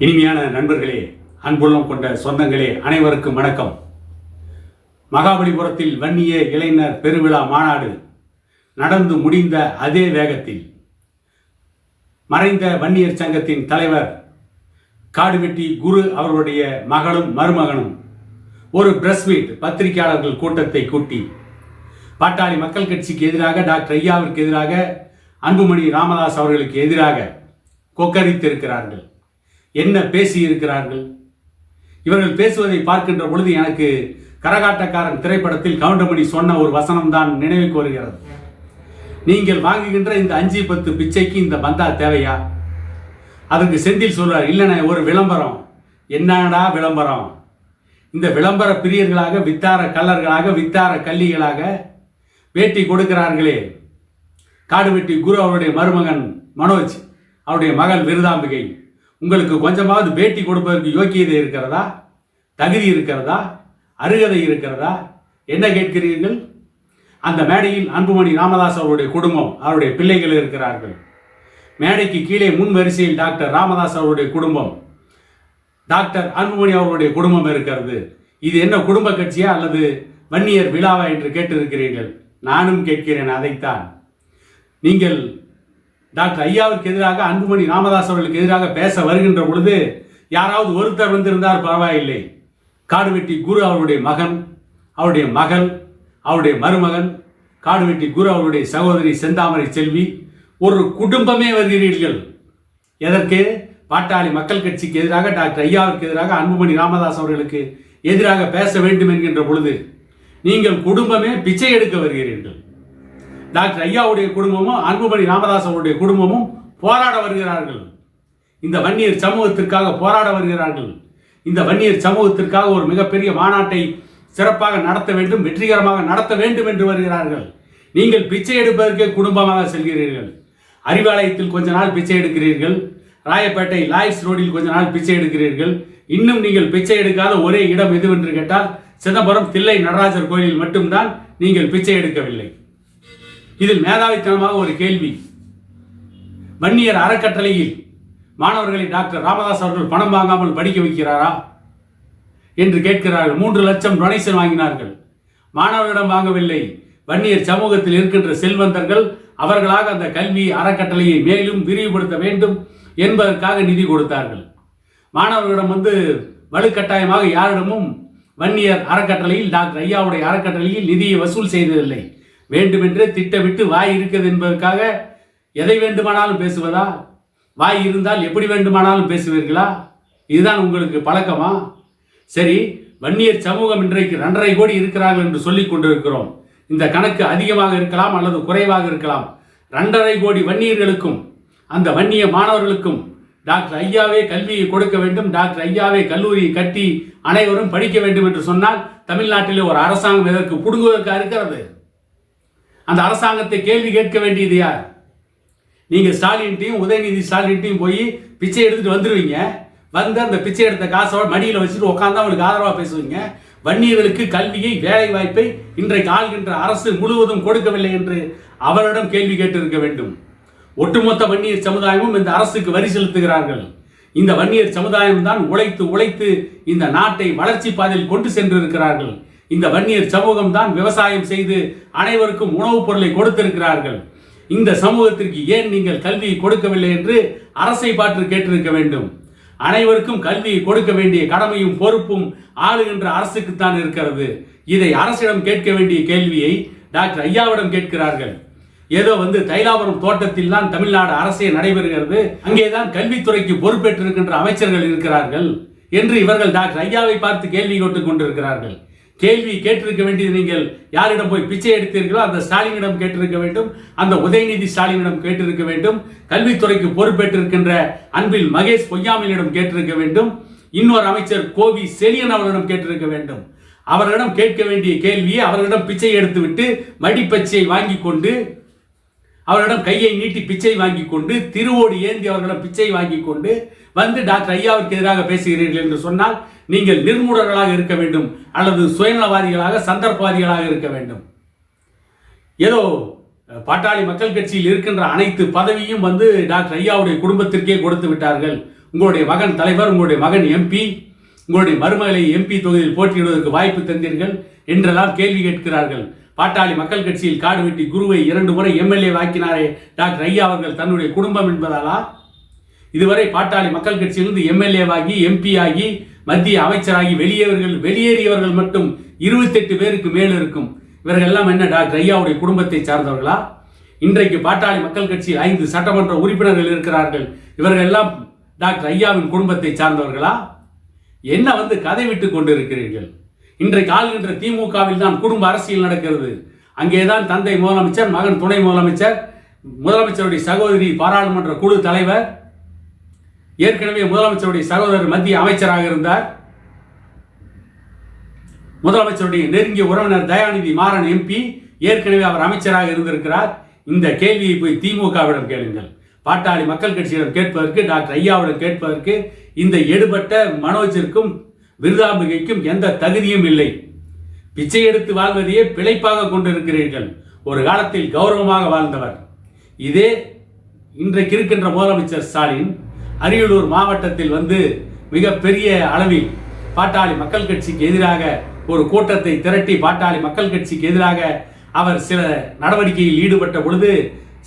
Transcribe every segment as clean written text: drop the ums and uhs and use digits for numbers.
இனிமையான நண்பர்களே, அன்புள்ளம் கொண்ட சொந்தங்களே, அனைவருக்கும் வணக்கம். மகாபலிபுரத்தில் வன்னிய இளைஞர் பெருவிழா மாநாடு நடந்து முடிந்த அதே வேகத்தில் மறைந்த வன்னியர் சங்கத்தின் தலைவர் காடுவெட்டி குரு அவர்களுடைய மகளும் மருமகனும் ஒரு பிரஸ் மீட் பத்திரிகையாளர்கள் கூட்டத்தை கூட்டி பாட்டாளி மக்கள் கட்சிக்கு எதிராக டாக்டர் ஐயாவிற்கு எதிராக அன்புமணி ராமதாஸ் அவர்களுக்கு எதிராக கொக்கரித்திருக்கிறார்கள். என்ன பேசி இருக்கிறார்கள்? இவர்கள் பேசுவதை பார்க்கின்ற பொழுது எனக்கு கரகாட்டக்காரன் திரைப்படத்தில் கவுண்டமணி சொன்ன ஒரு வசனம் தான் நினைவுக்கு வருகிறது. நீங்கள் வாங்குகின்ற இந்த 5-10 பிச்சைக்கு இந்த பந்தா தேவையா? அதற்கு செந்தில் சொல்றார், இல்லைண்ணே, ஒரு விளம்பரம். என்னடா விளம்பரம்? இந்த விளம்பர பிரியர்களாக, வித்தார கல்லர்களாக, வித்தார கல்லிகளாக வேட்டி கொடுக்கிறார்களே. காடுவெட்டி குரு அவருடைய மருமகன் மனோஜ், அவருடைய மகள் விருதாம்பிகை, உங்களுக்கு கொஞ்சமாவது பேட்டி கொடுப்பதற்கு யோக்கியதை இருக்கிறதா? தகுதி இருக்கிறதா? அருகதை இருக்கிறதா? என்ன கேட்கிறீர்கள்? அந்த மேடையில் அன்புமணி ராமதாஸ் அவருடைய குடும்பம், அவருடைய பிள்ளைகள் இருக்கிறார்கள். மேடைக்கு கீழே முன் வரிசையில் டாக்டர் ராமதாஸ் அவருடைய குடும்பம், டாக்டர் அன்புமணி அவருடைய குடும்பம் இருக்கிறது. இது என்ன குடும்ப கட்சியா அல்லது வன்னியர் விழாவா என்று கேட்டிருக்கிறீர்கள். நானும் கேட்கிறேன் அதைத்தான். நீங்கள் டாக்டர் ஐயாவுக்கு எதிராக, அன்புமணி ராமதாஸ் அவர்களுக்கு எதிராக பேச வருகின்ற பொழுது யாராவது ஒருத்தர் வந்திருந்தார் பரவாயில்லை. காடுவெட்டி குரு அவருடைய மகன், அவருடைய மகள், அவருடைய மருமகன், காடுவெட்டி குரு அவருடைய சகோதரி செந்தாமரை செல்வி, ஒரு குடும்பமே வருகிறீர்கள். எதற்கு? பாட்டாளி மக்கள் கட்சிக்கு எதிராக, டாக்டர் ஐயாவுக்கு எதிராக, அன்புமணி ராமதாஸ் அவர்களுக்கு எதிராக பேச வேண்டும் என்கின்ற பொழுது நீங்கள் குடும்பமே பிச்சை எடுக்க வருகிறீர்கள். டாக்டர் ஐயாவுடைய குடும்பமும் அன்புமணி ராமதாஸ் அவருடைய குடும்பமும் போராட வருகிறார்கள். இந்த வன்னியர் சமூகத்திற்காக போராட வருகிறார்கள். இந்த வன்னியர் சமூகத்திற்காக ஒரு மிகப்பெரிய மாநாட்டை சிறப்பாக நடத்த வேண்டும், வெற்றிகரமாக நடத்த வேண்டும் என்று வருகிறார்கள். நீங்கள் பிச்சை எடுப்பதற்கே குடும்பமாக செல்கிறீர்கள். அறிவாலயத்தில் கொஞ்ச நாள் பிச்சை எடுக்கிறீர்கள், ராயப்பேட்டை லாய்ஸ் ரோடில் கொஞ்ச நாள் பிச்சை எடுக்கிறீர்கள். இன்னும் நீங்கள் பிச்சை எடுக்காத ஒரே இடம் எதுவென்று கேட்டால் சிதம்பரம் தில்லை நடராஜர் கோயிலில் மட்டும்தான் நீங்கள் பிச்சை எடுக்கவில்லை. இதில் மேதாவித்தனமாக ஒரு கேள்வி, வன்னியர் அறக்கட்டளையில் மாணவர்களை டாக்டர் ராமதாஸ் அவர்கள் பணம் வாங்காமல் படிக்க வைக்கிறாரா என்று கேட்கிறார்கள். 3 லட்சம் டொனேஷன் வாங்கினார்கள். மாணவர்களிடம் வாங்கவில்லை. வன்னியர் சமூகத்தில் இருக்கின்ற செல்வந்தர்கள் அவர்களாக அந்த கல்வி அறக்கட்டளையை மேலும் விரிவுபடுத்த வேண்டும் என்பதற்காக நிதி கொடுத்தார்கள். மாணவர்களிடம் வலுக்கட்டாயமாக யாரிடமும் வன்னியர் அறக்கட்டளையில், டாக்டர் ஐயாவுடைய அறக்கட்டளையில் நிதியை வசூல் செய்ததில்லை. வேண்டுமென்றே திட்டமிட்டு வாய் இருக்கிறது என்பதற்காக எதை வேண்டுமானாலும் பேசுவதா? வாய் இருந்தால் எப்படி வேண்டுமானாலும் பேசுவீர்களா? இதுதான் உங்களுக்கு பழக்கமா? சரி, வன்னியர் சமூகம் இன்றைக்கு 2.5 கோடி இருக்கிறார்கள் என்று சொல்லிக் கொண்டிருக்கிறோம். இந்த கணக்கு அதிகமாக இருக்கலாம் அல்லது குறைவாக இருக்கலாம். 2.5 கோடி வன்னியர்களுக்கும் அந்த வன்னிய மாணவர்களுக்கும் டாக்டர் ஐயாவே கல்வியை கொடுக்க வேண்டும், டாக்டர் ஐயாவே கல்லூரியை கட்டி அனைவரும் படிக்க வேண்டும் என்று சொன்னால் தமிழ்நாட்டிலே ஒரு அரசாங்கம் எதற்கு புடுங்குவதற்காக இருக்கிறது? அந்த அரசாங்கத்தை கேள்வி கேட்க வேண்டியது யார்? நீங்க ஸ்டாலின்ட்டையும் உதயநிதி ஸ்டாலின்ட்டையும் போய் பிச்சை எடுத்துட்டு வந்துடுவீங்க. அந்த பிச்சை எடுத்த காசோட மடியில் வச்சுட்டு உட்காந்து அவங்களுக்கு ஆதரவாக பேசுவீங்க. வன்னியர்களுக்கு கல்வியை, வேலை வாய்ப்பை இன்றைக்கு ஆள்கின்ற அரசு முழுவதும் கொடுக்கவில்லை என்று அவரிடம் கேள்வி கேட்டிருக்க வேண்டும். ஒட்டுமொத்த வன்னியர் சமுதாயமும் இந்த அரசுக்கு வரி செலுத்துகிறார்கள். இந்த வன்னியர் சமுதாயம் தான் உழைத்து உழைத்து இந்த நாட்டை வளர்ச்சி பாதையில் கொண்டு சென்றிருக்கிறார்கள். இந்த வன்னியர் சமூகம் தான் விவசாயம் செய்து அனைவருக்கும் உணவுப் பொருளை கொடுத்திருக்கிறார்கள். இந்த சமூகத்திற்கு ஏன் நீங்கள் கல்வியை கொடுக்கவில்லை என்று அரசை பார்த்து கேட்டிருக்க வேண்டும். அனைவருக்கும் கல்வியை கொடுக்க வேண்டிய கடமையும் பொறுப்பும் ஆளுகின்ற அரசுக்குத்தான் இருக்கிறது. இதை அரசிடம் கேட்க வேண்டிய கேள்வியை டாக்டர் ஐயாவிடம் கேட்கிறார்கள். ஏதோ தைலாபுரம் தோட்டத்தில் தான் தமிழ்நாடு அரசே நடைபெறுகிறது, அங்கேதான் கல்வித்துறைக்கு பொறுப்பேற்றிருக்கின்ற அமைச்சர்கள் இருக்கிறார்கள் என்று இவர்கள் டாக்டர் ஐயாவை பார்த்து கேள்வி கேட்டுக் கொண்டிருக்கிறார்கள். கேள்வி கேட்டிருக்க வேண்டியது நீங்கள் யாரிடம் போய் பிச்சை எடுத்தீர்களோ அந்த ஸ்டாலினிடம் கேட்டிருக்க வேண்டும், அந்த உதயநிதி ஸ்டாலினிடம் கேட்டிருக்க வேண்டும், கல்வித்துறைக்கு பொறுப்பேற்றிருக்கின்ற அன்பில் மகேஷ் பொய்யாமலிடம் கேட்டிருக்க வேண்டும், இன்னொரு அமைச்சர் கோவி செலியன் அவர்களிடம் கேட்டிருக்க வேண்டும். அவர்களிடம் கேட்க வேண்டிய கேள்வியை அவர்களிடம் பிச்சை எடுத்துவிட்டு மடிப்பச்சையை வாங்கி கொண்டு, அவர்களிடம் கையை நீட்டி பிச்சை வாங்கி கொண்டு, திருவோடு ஏந்தி அவர்களிடம் பிச்சை வாங்கி கொண்டு டாக்டர் ஐயாவிற்கு எதிராக பேசுகிறீர்கள் என்று சொன்னால் நீங்கள் நிர்மூடர்களாக இருக்க வேண்டும் அல்லது சுயநலவாதிகளாக, சந்தர்ப்பவாதிகளாக இருக்க வேண்டும். ஏதோ பாட்டாளி மக்கள் கட்சியில் இருக்கின்ற அனைத்து பதவியும் டாக்டர் ஐயாவுடைய குடும்பத்திற்கே கொடுத்து விட்டார்கள். உங்களுடைய மகன் தலைவர், உங்களுடைய மகன் எம்பி, உங்களுடைய மருமகளை எம்பி தொகுதியில் போட்டியிடுவதற்கு வாய்ப்பு தந்தீர்கள் என்றெல்லாம் கேள்வி கேட்கிறார்கள். பாட்டாளி மக்கள் கட்சியில் காடு வெட்டி குருவை 2 முறை எம்எல்ஏ வாக்கினாரே டாக்டர் ஐயா அவர்கள் தன்னுடைய குடும்பம் என்பதாலா? இதுவரை பாட்டாளி மக்கள் கட்சியிலிருந்து எம்எல்ஏவாகி, எம்பி ஆகி, மத்திய அமைச்சராகி வெளியேறியவர்கள் மட்டும் 28 பேருக்கு மேல் இருக்கும். இவர்கள் எல்லாம் என்ன டாக்டர் ஐயாவுடைய குடும்பத்தை சார்ந்தவர்களா? இன்றைக்கு பாட்டாளி மக்கள் கட்சியில் 5 சட்டமன்ற உறுப்பினர்கள் இருக்கிறார்கள். இவர்கள் எல்லாம் டாக்டர் ஐயாவின் குடும்பத்தை சார்ந்தவர்களா? என்ன கதை விட்டு கொண்டிருக்கிறீர்கள்? இன்றைக்கு ஆளுகின்ற திமுகவில் தான் குடும்ப அரசியல் நடக்கிறது. அங்கேதான் தந்தை முதலமைச்சர், மகன் துணை முதலமைச்சர், முதலமைச்சருடைய சகோதரி பாராளுமன்ற குழு தலைவர், ஏற்கனவே முதலமைச்சருடைய சகோதரர் மத்திய அமைச்சராக இருந்தார். முதலமைச்சருடைய நெருங்கிய உறவினர் தயாநிதி மாறன் எம்பி, ஏற்கனவே அவர் அமைச்சராக இருந்திருக்கிறார். இந்த கேள்வியை போய் திமுகவிடம் கேளுங்கள். பாட்டாளி மக்கள் கட்சியிடம் கேட்பதற்கு, டாக்டர் ஐயாவிடம் கேட்பதற்கு இந்த எடுபட்ட மனோஜிற்கும் விருதாம்பிகைக்கும் எந்த தகுதியும் இல்லை. பிச்சை எடுத்து வாழ்வதையே பிழைப்பாக கொண்டிருக்கிறீர்கள். ஒரு காலத்தில் கௌரவமாக வாழ்ந்தவர். இதே இன்றைக்கு இருக்கின்ற முதலமைச்சர் ஸ்டாலின் அரியலூர் மாவட்டத்தில் மிகப்பெரிய அளவில் பாட்டாளி மக்கள் கட்சிக்கு எதிராக ஒரு கூட்டத்தை திரட்டி பாட்டாளி மக்கள் கட்சிக்கு எதிராக அவர் சில நடவடிக்கையில் ஈடுபட்ட பொழுது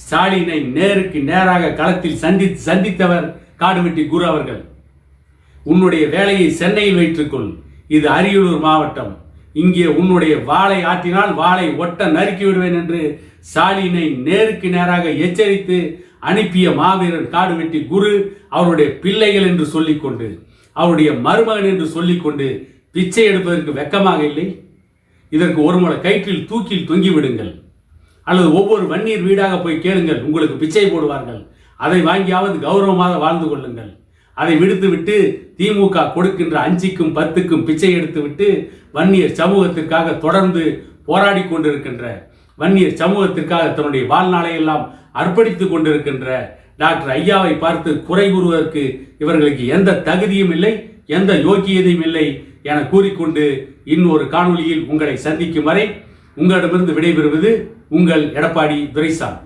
ஸ்டாலினை நேருக்கு நேராக களத்தில் சந்தித்தவர் காடுவெட்டி குரு அவர்கள். உன்னுடைய வேலையை சென்னையில் வைத்துக்கொள், இது அரியலூர் மாவட்டம், இங்கே உன்னுடைய வாளை ஆற்றினால் வாளை ஒட்ட நறுக்கி விடுவேன் என்று ஸ்டாலினை நேருக்கு நேராக எச்சரித்து அனுப்பிய மாவீரன் காடுவெட்டி குரு அவருடைய பிள்ளைகள் என்று சொல்லிக்கொண்டு, அவருடைய மருமகன் என்று சொல்லிக்கொண்டு பிச்சை எடுப்பதற்கு வெக்கமாக இல்லை? இதற்கு ஒரு முறை கயிற்றில் தூக்கில் தொங்கி விடுங்கள், அல்லது ஒவ்வொரு வன்னீர் வீடாக போய் கேளுங்கள், உங்களுக்கு பிச்சை போடுவார்கள். அதை வாங்கியாவது கௌரவமாக வாழ்ந்து கொள்ளுங்கள். அதை விடுத்துவிட்டு திமுக கொடுக்கின்ற 5க்கும் 10க்கும் பிச்சை எடுத்துவிட்டு வன்னியர் சமூகத்திற்காக தொடர்ந்து போராடி கொண்டிருக்கின்ற, வன்னியர் சமூகத்திற்காக தன்னுடைய வாழ்நாளை எல்லாம் அர்ப்பணித்துக் கொண்டிருக்கின்ற டாக்டர் ஐயாவை பார்த்து குறை கூறுவதற்கு இவர்களுக்கு எந்த தகுதியும் இல்லை, எந்த யோக்கியதையும் இல்லை என கூறிக்கொண்டு இன்னொரு காணொளியில் உங்களை சந்திக்கும் வரை உங்களிடமிருந்து விடைபெறுவது உங்கள் எடப்பாடி துரைசாமி.